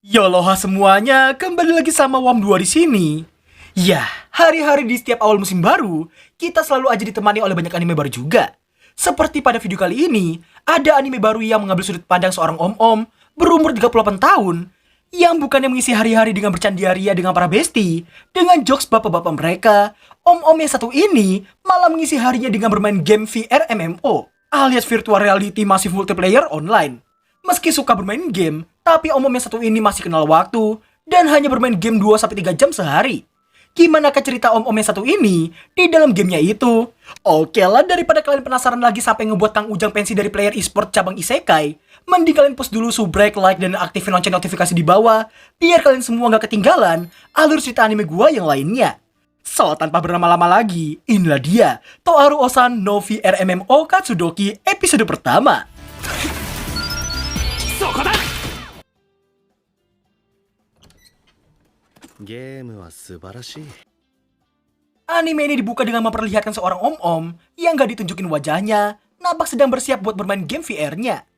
Yoloha semuanya, kembali lagi sama Wam 2 di sini. Ya, hari-hari di setiap awal musim baru, kita selalu aja ditemani oleh banyak anime baru juga. Seperti pada video kali ini, ada anime baru yang mengambil sudut pandang seorang om-om berumur 38 tahun yang bukannya mengisi hari-hari dengan bercandaria dengan para bestie, dengan jokes bapak-bapak mereka, om-om yang satu ini malah mengisi harinya dengan bermain game VR MMO alias virtual reality massive multiplayer online. Meski suka bermain game, tapi om yang satu ini masih kenal waktu dan hanya bermain game 2-3 jam sehari. Gimana cerita om yang satu ini di dalam gamenya itu? Oke lah, daripada kalian penasaran lagi sampai ngebuat Kang Ujang pensi dari player e-sport cabang isekai, mending kalian post dulu subrek, like, dan aktifin lonceng notifikasi di bawah, biar kalian semua gak ketinggalan alur cerita anime gua yang lainnya. So, tanpa berlama-lama lagi, inilah dia Toaru Osan no VR MMO Katsudoki episode pertama. Anime ini dibuka dengan memperlihatkan seorang om-om yang gak ditunjukin wajahnya, nampak sedang bersiap buat bermain game VR-nya.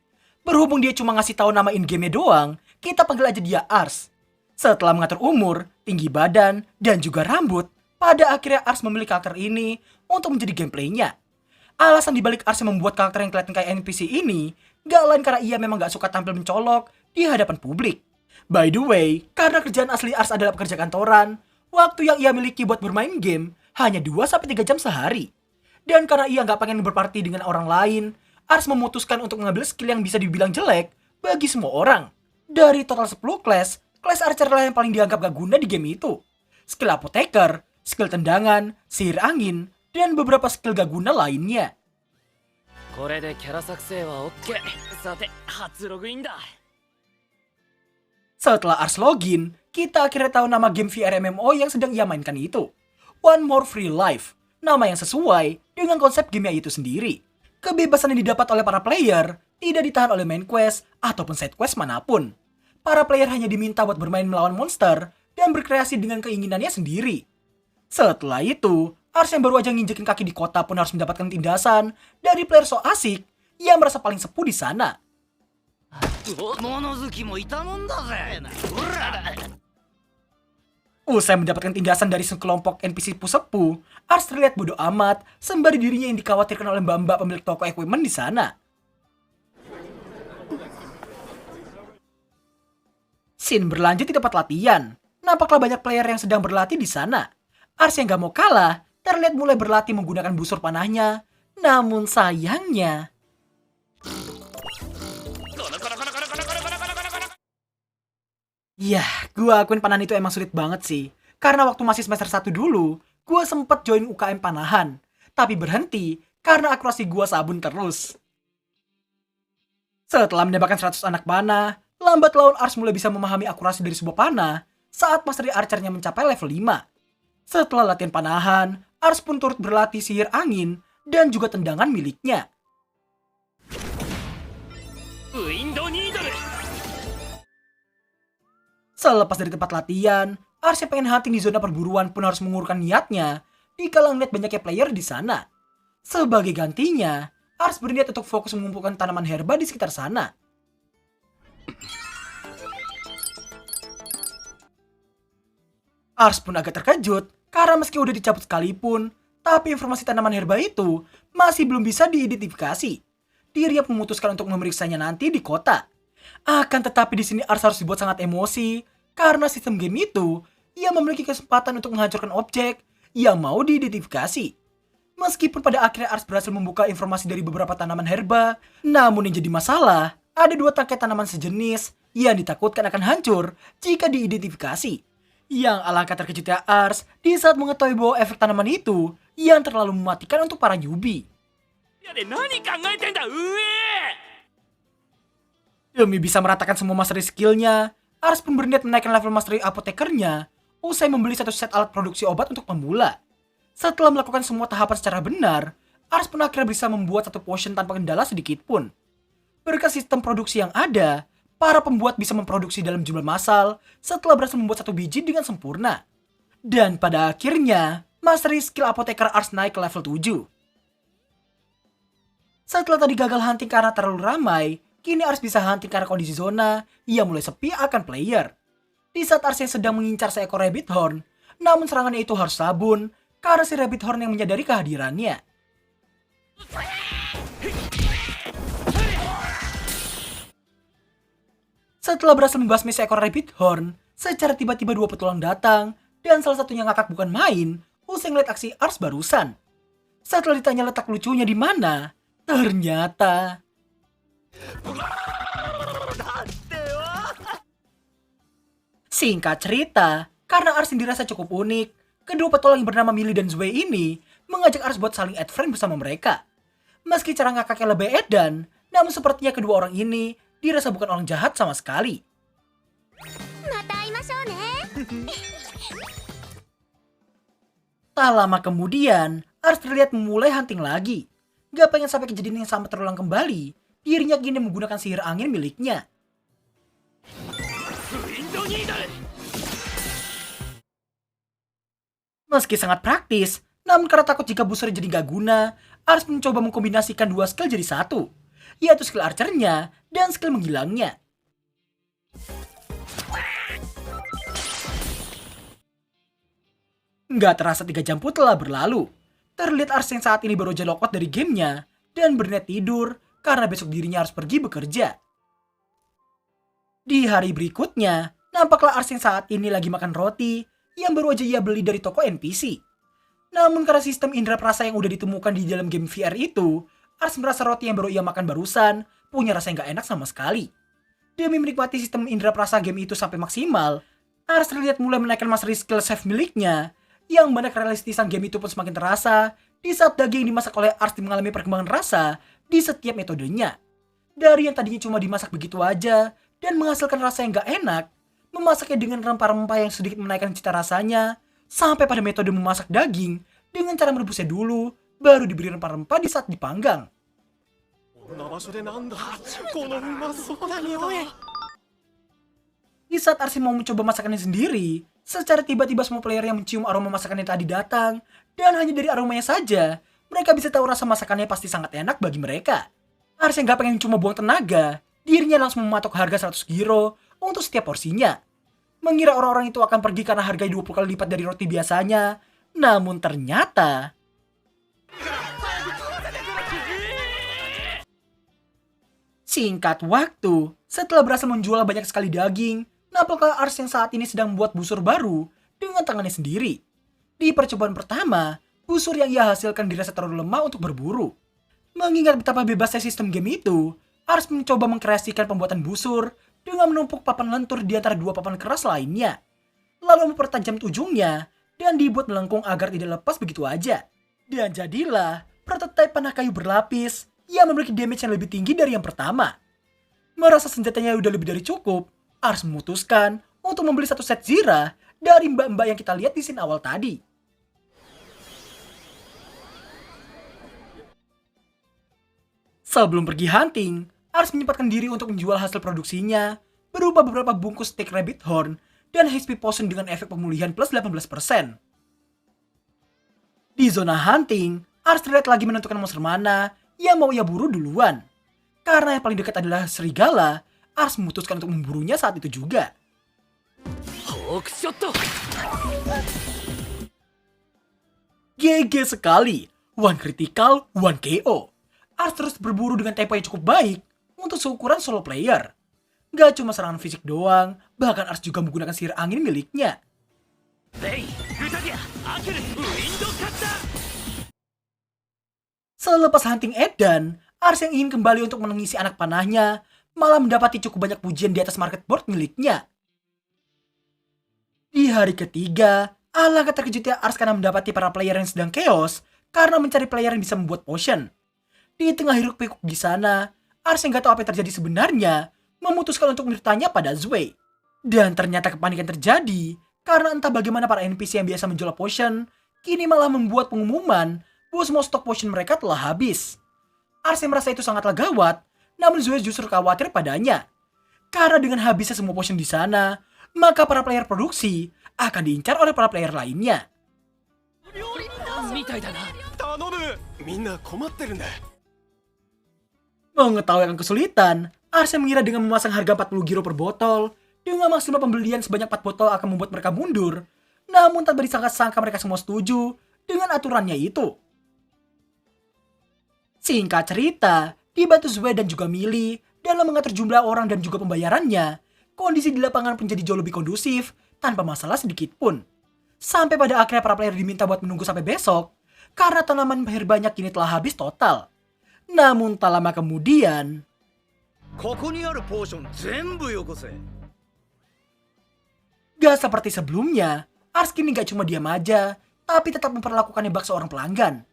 Berhubung dia cuma ngasih tahu nama in-game-nya doang, kita panggil aja dia Ars. Setelah mengatur umur, tinggi badan, dan juga rambut, pada akhirnya Ars memilih karakter ini untuk menjadi gameplaynya. Alasan dibalik Ars yang membuat karakter yang kelihatan kayak NPC ini, gak lain karena ia memang gak suka tampil mencolok di hadapan publik. By the way, karena kerjaan asli Ars adalah pekerja kantoran, waktu yang ia miliki buat bermain game hanya 2-3 jam sehari. Dan karena ia gak pengen berparti dengan orang lain, Ars memutuskan untuk mengambil skill yang bisa dibilang jelek bagi semua orang. Dari total 10 class Archer lah yang paling dianggap gak guna di game itu. Skill apoteker, skill tendangan, sihir angin, dan beberapa skill gak guna lainnya. Setelah Ars login, kita akhirnya tahu nama game VR MMO yang sedang ia mainkan itu. One More Free Life, nama yang sesuai dengan konsep gamenya itu sendiri. Kebebasan yang didapat oleh para player tidak ditahan oleh main quest ataupun side quest manapun. Para player hanya diminta buat bermain melawan monster dan berkreasi dengan keinginannya sendiri. Setelah itu, Ars yang baru aja nginjekin kaki di kota pun harus mendapatkan tindasan dari player so asik yang merasa paling sepuh di sana. Usai mendapatkan tindasan dari sekelompok NPC sepuh, Ars terlihat bodoh amat sembari dirinya yang dikhawatirkan oleh mbak-mbak pemilik toko equipment di sana. Scene berlanjut di tempat latihan. Nampaklah banyak player yang sedang berlatih di sana. Ars yang gak mau kalah terlihat mulai berlatih menggunakan busur panahnya. Namun sayangnya, yah, gua akuin panahan itu emang sulit banget sih. Karena waktu masih semester 1 dulu, gua sempet join UKM panahan. Tapi berhenti karena akurasi gua sabun terus. Setelah menembakkan 100 anak panah, lambat laun Ars mulai bisa memahami akurasi dari sebuah panah saat mastery archernya mencapai level 5. Setelah latihan panahan, Ars pun turut berlatih sihir angin dan juga tendangan miliknya. Selepas dari tempat latihan, Ars yang pengen hunting di zona perburuan pun harus mengurungkan niatnya dikala ngeliat banyaknya player di sana. Sebagai gantinya, Ars berniat untuk fokus mengumpulkan tanaman herba di sekitar sana. Ars pun agak terkejut karena meski udah dicabut sekalipun, tapi informasi tanaman herba itu masih belum bisa diidentifikasi. Dia memutuskan untuk memeriksanya nanti di kota. Akan tetapi di sini Ars harus dibuat sangat emosi karena sistem game itu ia memiliki kesempatan untuk menghancurkan objek yang mau diidentifikasi. Meskipun pada akhirnya Ars berhasil membuka informasi dari beberapa tanaman herba, namun yang jadi masalah, ada 2 tangkai tanaman sejenis yang ditakutkan akan hancur jika diidentifikasi. Yang alangkah terkejutnya Ars di saat mengetahui bahwa efek tanaman itu yang terlalu mematikan untuk para newbie. Demi bisa meratakan semua mastery skillnya, Ars pun berniat menaikkan level mastery apotekernya usai membeli 1 set alat produksi obat untuk pemula. Setelah melakukan semua tahapan secara benar, Ars pun akhirnya bisa membuat 1 potion tanpa kendala sedikit pun. Berkat sistem produksi yang ada, para pembuat bisa memproduksi dalam jumlah massal setelah berhasil membuat 1 biji dengan sempurna. Dan pada akhirnya, mastery skill apoteker Ars naik ke level 7. Setelah tadi gagal hunting karena terlalu ramai, Kini Ars bisa hunting karena kondisi zona, ia mulai sepi akan player. Di saat Ars yang sedang mengincar seekor rabbit horn, namun serangannya itu harus sabun, karena si rabbit horn yang menyadari kehadirannya. Setelah berhasil membasmi seekor rabbit horn, secara tiba-tiba dua petualang datang, dan salah satunya ngakak bukan main, usai ngeliat aksi Ars barusan. Setelah ditanya letak lucunya di mana, ternyata singkat cerita, karena Ars yang dirasa cukup unik, kedua petualang yang bernama Millie dan Zwei ini mengajak Ars buat saling add friend bersama mereka. Meski cara ngakaknya lebih edan, namun sepertinya kedua orang ini dirasa bukan orang jahat sama sekali. Tak lama kemudian, Ars terlihat memulai hunting lagi. Gak pengen sampai kejadian yang sama terulang kembali, dirinya kini menggunakan sihir angin miliknya. Meski sangat praktis, namun karena takut jika busur jadi gak guna, Ars mencoba mengkombinasikan dua skill jadi satu, yaitu skill archernya dan skill menghilangnya. Nggak terasa 3 jam pun telah berlalu. Terlihat Ars yang saat ini baru aja lockout dari gamenya dan berniat tidur karena besok dirinya harus pergi bekerja. Di hari berikutnya, nampaklah Ars yang saat ini lagi makan roti yang baru aja ia beli dari toko NPC. Namun karena sistem indera perasa yang udah ditemukan di dalam game VR itu, Ars merasa roti yang baru ia makan barusan punya rasa yang gak enak sama sekali. Demi menikmati sistem indera perasa game itu sampai maksimal, Ars terlihat mulai menaikkan mastery skill save miliknya, yang mana kerealistisan game itu pun semakin terasa di saat daging yang dimasak oleh Ars mengalami perkembangan rasa di setiap metodenya. Dari yang tadinya cuma dimasak begitu aja dan menghasilkan rasa yang gak enak, memasaknya dengan rempah-rempah yang sedikit menaikkan cita rasanya, sampai pada metode memasak daging dengan cara merebusnya dulu, baru diberi rempah-rempah di saat dipanggang. Di saat Ars mau mencoba masakannya sendiri, secara tiba-tiba semua player yang mencium aroma masakannya tadi datang, dan hanya dari aromanya saja, mereka bisa tahu rasa masakannya pasti sangat enak bagi mereka. Ars yang gak pengen cuma buang tenaga, dirinya langsung mematok harga 100 giro untuk setiap porsinya. Mengira orang-orang itu akan pergi karena harganya 20 kali lipat dari roti biasanya, namun ternyata singkat waktu, setelah berhasil menjual banyak sekali daging, nampaklah Ars yang saat ini sedang membuat busur baru dengan tangannya sendiri. Di percobaan pertama, busur yang ia hasilkan dirasa terlalu lemah untuk berburu. Mengingat betapa bebasnya sistem game itu, Ars mencoba mengkreasikan pembuatan busur dengan menumpuk papan lentur di antara dua papan keras lainnya, lalu mempertajam ujungnya dan dibuat melengkung agar tidak lepas begitu aja. Dan jadilah prototipe panah kayu berlapis yang memiliki damage yang lebih tinggi dari yang pertama. Merasa senjatanya udah lebih dari cukup, Ars memutuskan untuk membeli satu set zirah dari mbak-mbak yang kita lihat di scene awal tadi. Sebelum pergi hunting, Ars menyempatkan diri untuk menjual hasil produksinya berupa beberapa bungkus steak rabbit horn dan HP potion dengan efek pemulihan plus 18%. Di zona hunting, Ars terlihat lagi menentukan monster mana yang mau ia buru duluan. Karena yang paling dekat adalah serigala, Ars memutuskan untuk memburunya saat itu juga. GG sekali, one critical, one KO. Ars terus berburu dengan tempo yang cukup baik untuk seukuran solo player. Gak cuma serangan fisik doang, bahkan Ars juga menggunakan sihir angin miliknya. Selepas hunting edan, Ars yang ingin kembali untuk mengisi anak panahnya, malah mendapati cukup banyak pujian di atas market board miliknya. Di hari ketiga, alangkah terkejutnya Ars karena mendapati para player yang sedang chaos karena mencari player yang bisa membuat potion. Di tengah hiruk pikuk di sana, Ars yang gak tahu apa yang terjadi sebenarnya, memutuskan untuk bertanya pada Zwei. Dan ternyata kepanikan terjadi karena entah bagaimana para NPC yang biasa menjual potion kini malah membuat pengumuman bahwa semua stok potion mereka telah habis. Ars yang merasa itu sangatlah gawat, namun Zwei justru khawatir padanya. Karena dengan habisnya semua potion di sana, maka para player produksi akan diincar oleh para player lainnya. Mengetahui akan kesulitan, Ars yang mengira dengan memasang harga 40 euro per botol, dengan maksimal pembelian sebanyak 4 botol akan membuat mereka mundur. Namun tak disangka-sangka mereka semua setuju dengan aturannya itu. Singkat cerita, dibantu Zoe dan juga Millie dalam mengatur jumlah orang dan juga pembayarannya, kondisi di lapangan menjadi jauh lebih kondusif tanpa masalah sedikit pun. Sampai pada akhirnya para player diminta buat menunggu sampai besok, karena tanaman air banyak kini telah habis total. Namun tak lama kemudian, gak seperti sebelumnya, Ars kini gak cuma diam aja, tapi tetap memperlakukannya bak seorang pelanggan.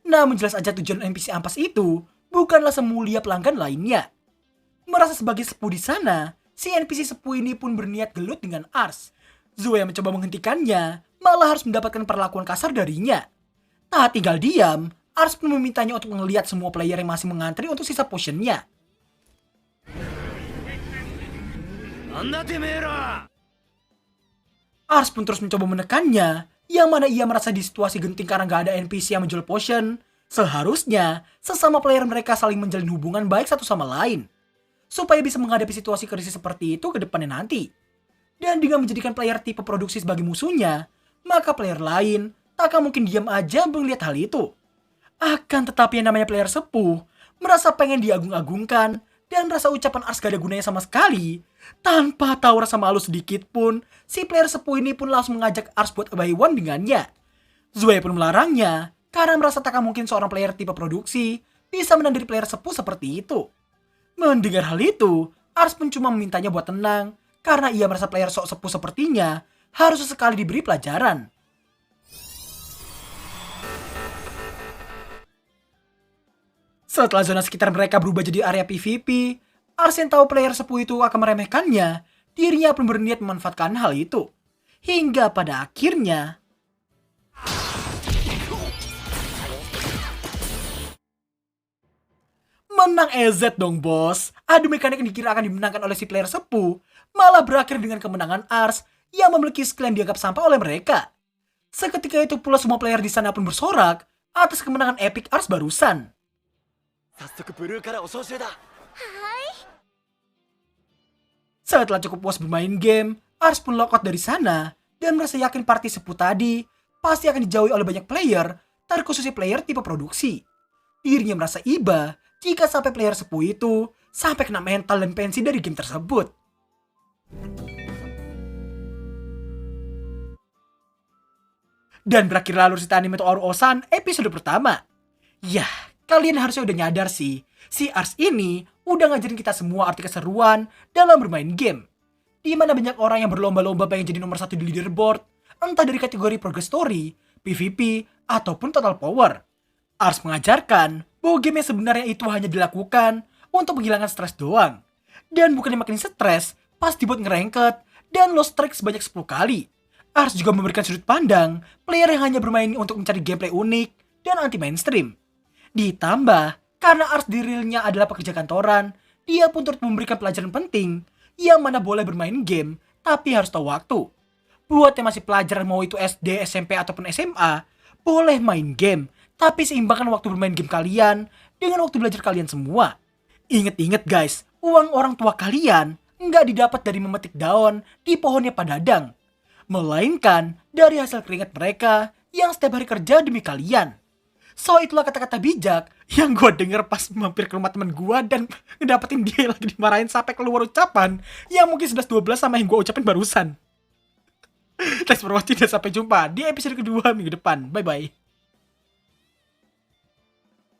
Namun jelas aja tujuan NPC ampas itu bukanlah semulia pelanggan lainnya. Merasa sebagai sepuh di sana, si NPC sepuh ini pun berniat gelut dengan Ars. Zoe yang mencoba menghentikannya, malah harus mendapatkan perlakuan kasar darinya. Tak tinggal diam, Ars pun memintanya untuk melihat semua player yang masih mengantri untuk sisa potionnya. Ars pun terus mencoba menekannya, yang mana ia merasa di situasi genting karena gak ada NPC yang menjual potion. Seharusnya, sesama player mereka saling menjalin hubungan baik satu sama lain, supaya bisa menghadapi situasi krisis seperti itu ke depannya nanti. Dan dengan menjadikan player tipe produksi sebagai musuhnya, maka player lain tak akan mungkin diam aja melihat hal itu. Akan tetapi yang namanya player sepuh, merasa pengen diagung-agungkan, dan rasa ucapan Ars gak ada gunanya sama sekali. Tanpa tahu rasa malu sedikit pun, si player sepuh ini pun langsung mengajak Ars buat buy one dengannya. Zoe pun melarangnya, karena merasa tak mungkin seorang player tipe produksi bisa menandiri player sepuh seperti itu. Mendengar hal itu, Ars pun cuma memintanya buat tenang, karena ia merasa player sok sepuh sepertinya harus sesekali diberi pelajaran. Setelah zona sekitar mereka berubah jadi area PvP, Ars yang tahu player sepuh itu akan meremehkannya, dirinya pun berniat memanfaatkan hal itu. Hingga pada akhirnya, menang EZ dong bos. Adu mekanik yang dikira akan dimenangkan oleh si player sepuh, malah berakhir dengan kemenangan Ars yang memiliki skill yang dianggap sampah oleh mereka. Seketika itu pula semua player di sana pun bersorak atas kemenangan epic Ars barusan. Setelah cukup puas bermain game, Ars pun lockout dari sana dan merasa yakin party sepuh tadi pasti akan dijauhi oleh banyak player, terkhususnya player tipe produksi. Dirinya merasa iba jika sampai player sepuh itu sampai kena mental dan pensi dari game tersebut. Dan berakhir lalu cerita anime Toaru Osan episode pertama. Yah, kalian harusnya udah nyadar sih, si Ars ini udah ngajarin kita semua arti keseruan dalam bermain game. Dimana banyak orang yang berlomba-lomba pengen jadi nomor 1 di leaderboard, entah dari kategori progress story, PvP, ataupun total power. Ars mengajarkan bahwa game yang sebenarnya itu hanya dilakukan untuk menghilangkan stres doang. Dan bukannya makin stres pas dibuat ngerengket dan lost track sebanyak 10 kali. Ars juga memberikan sudut pandang player yang hanya bermain untuk mencari gameplay unik dan anti mainstream. Ditambah, karena Ars di realnya adalah pekerja kantoran, dia pun turut memberikan pelajaran penting yang mana boleh bermain game tapi harus tahu waktu. Buat yang masih pelajar mau itu SD, SMP ataupun SMA, boleh main game tapi seimbangkan waktu bermain game kalian dengan waktu belajar kalian semua. Ingat-ingat guys, uang orang tua kalian nggak didapat dari memetik daun di pohonnya Padadang, melainkan dari hasil keringat mereka yang setiap hari kerja demi kalian. So itulah kata-kata bijak yang gue denger pas mampir ke rumah temen gue dan ngedapetin dia lagi dimarahin sampai keluar ucapan yang mungkin 11-12 sama yang gue ucapin barusan. Thanks for watching dan sampai jumpa di episode kedua minggu depan. Bye-bye.